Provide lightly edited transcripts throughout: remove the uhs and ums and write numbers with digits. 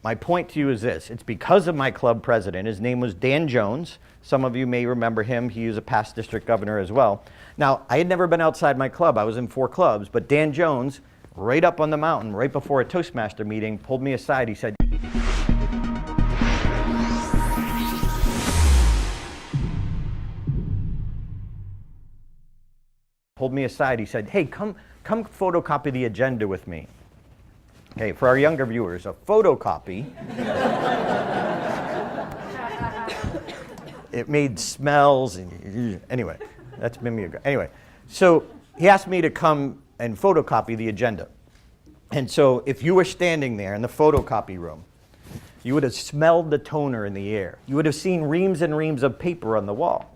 my point to you is this. It's because of my club president. His name was Dan Jones. Some of you may remember him. He was a past district governor as well. Now, I had never been outside my club. I was in 4 clubs, but Dan Jones, right up on the mountain, right before a Toastmaster meeting, pulled me aside. He said, hey, come photocopy the agenda with me. Okay, for our younger viewers, a photocopy, it made smells, and anyway, that's mimeograph. Anyway, so he asked me to come and photocopy the agenda. And so if you were standing there in the photocopy room, you would have smelled the toner in the air. You would have seen reams and reams of paper on the wall.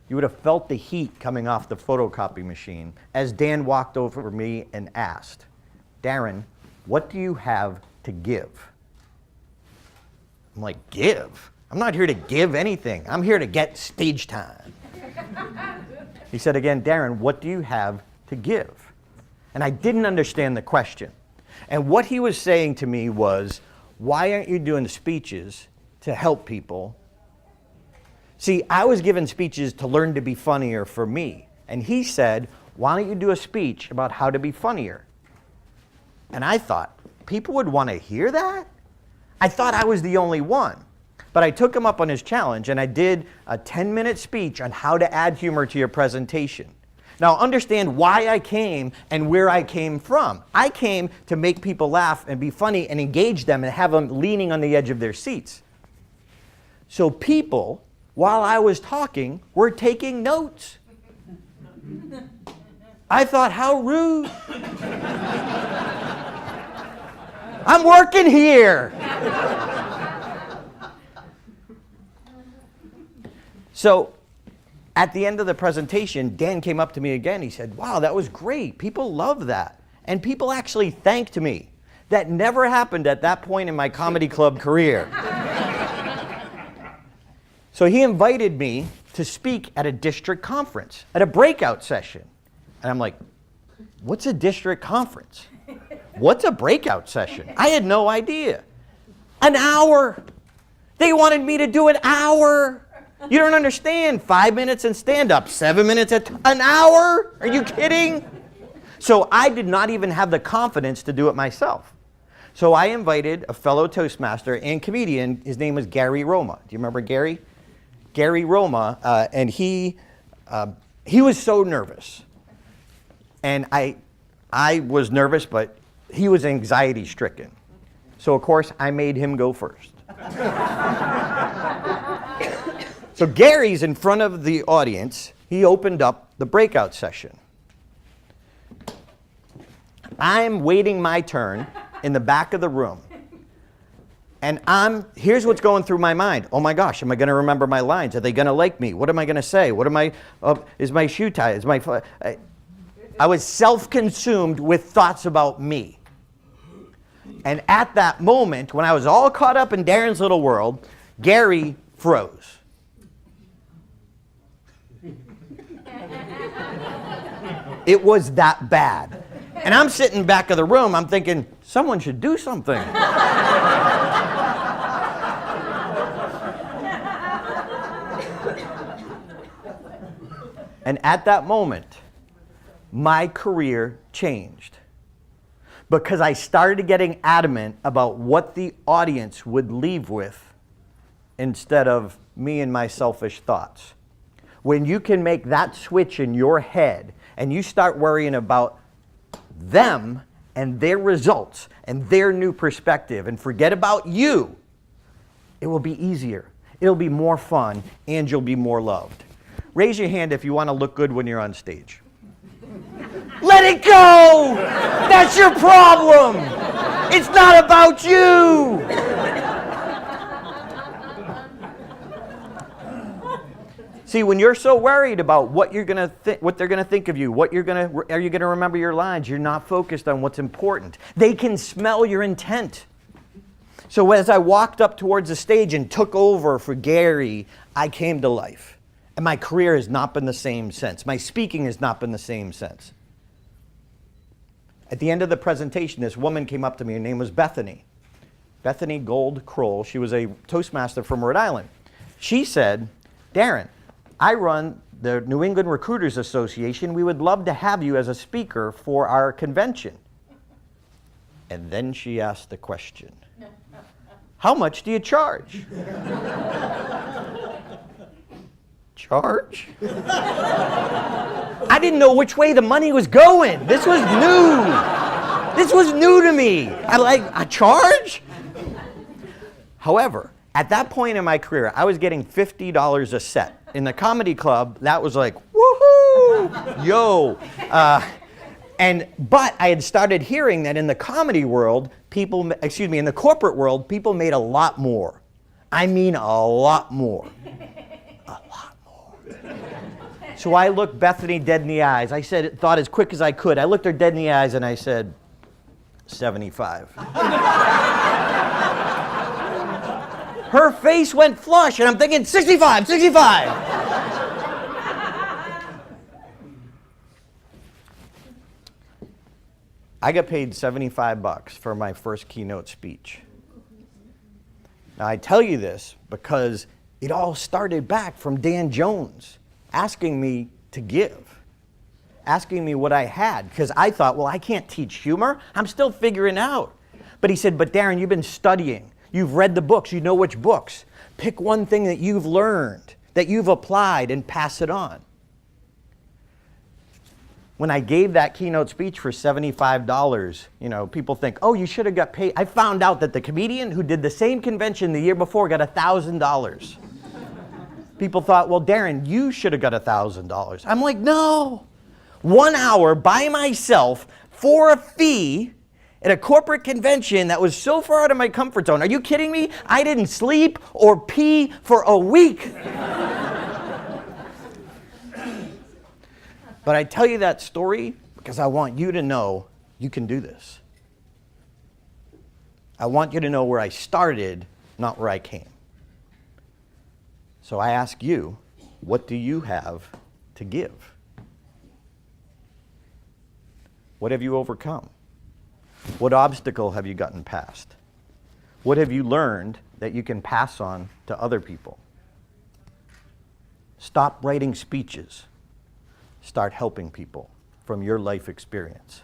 You would have felt the heat coming off the photocopy machine as Dan walked over to me and asked, Darren, what do you have to give? I'm like, give? I'm not here to give anything. I'm here to get stage time. He said again, Darren, what do you have to give? And I didn't understand the question. And what he was saying to me was, why aren't you doing speeches to help people? See, I was giving speeches to learn to be funnier for me. And he said, why don't you do a speech about how to be funnier? And I thought, people would want to hear that? I thought I was the only one. But I took him up on his challenge and I did a 10-minute speech on how to add humor to your presentation. Now understand why I came and where I came from. I came to make people laugh and be funny and engage them and have them leaning on the edge of their seats. So people, while I was talking, were taking notes. I thought, how rude. I'm working here. So at the end of the presentation, Dan came up to me again. He said, wow, that was great. People love that. And people actually thanked me. That never happened at that point in my comedy club career. So he invited me to speak at a district conference, at a breakout session. And I'm like, what's a district conference? What's a breakout session? I had no idea. An hour. They wanted me to do an hour. You don't understand. 5 minutes in stand-up, 7 minutes at an hour? Are you kidding? So I did not even have the confidence to do it myself. So I invited a fellow Toastmaster and comedian. His name was Gary Roma. Do you remember Gary? Gary Roma, and he was so nervous. And I was nervous, but he was anxiety-stricken. So, of course, I made him go first. So Gary's in front of the audience. He opened up the breakout session. I'm waiting my turn in the back of the room. And here's what's going through my mind. Oh my gosh, am I going to remember my lines? Are they going to like me? What am I going to say? Is my shoe tied? I was self-consumed with thoughts about me. And at that moment, when I was all caught up in Darren's little world, Gary froze. It was that bad. And I'm sitting back of the room, I'm thinking, someone should do something. And at that moment, my career changed. Because I started getting adamant about what the audience would leave with instead of me and my selfish thoughts. When you can make that switch in your head and you start worrying about them and their results and their new perspective and forget about you, it will be easier. It'll be more fun and you'll be more loved. Raise your hand if you want to look good when you're on stage. Let it go! That's your problem! It's not about you! See, when you're so worried about what they're going to think of you, are you going to remember your lines, you're not focused on what's important. They can smell your intent. So as I walked up towards the stage and took over for Gary, I came to life. And my career has not been the same since. My speaking has not been the same since. At the end of the presentation, this woman came up to me. Her name was Bethany. Bethany Gold Kroll. She was a Toastmaster from Rhode Island. She said, Darren, I run the New England Recruiters Association. We would love to have you as a speaker for our convention. And then she asked the question, how much do you charge? Charge? I didn't know which way the money was going. This was new. This was new to me. I charge? However, at that point in my career, I was getting $50 a set. In the comedy club, that was like, woohoo, yo. But I had started hearing that in the comedy world, in the corporate world, people made a lot more. I mean a lot more. A lot more. So I looked Bethany dead in the eyes. I thought as quick as I could. I looked her dead in the eyes and I said, 75. Her face went flush, and I'm thinking, 65, 65. I got paid $75 for my first keynote speech. Now, I tell you this because it all started back from Dan Jones asking me to give, asking me what I had, because I thought, well, I can't teach humor. I'm still figuring out. But he said, but Darren, you've been studying. You've read the books. You know which books. Pick one thing that you've learned, that you've applied, and pass it on. When I gave that keynote speech for $75, people think, oh, you should have got paid. I found out that the comedian who did the same convention the year before got $1,000. People thought, well, Darren, you should have got $1,000. I'm like, no. 1 hour by myself for a fee at a corporate convention that was so far out of my comfort zone. Are you kidding me? I didn't sleep or pee for a week. But I tell you that story because I want you to know you can do this. I want you to know where I started, not where I came. So I ask you, what do you have to give? What have you overcome? What obstacle have you gotten past? What have you learned that you can pass on to other people? Stop writing speeches. Start helping people from your life experience.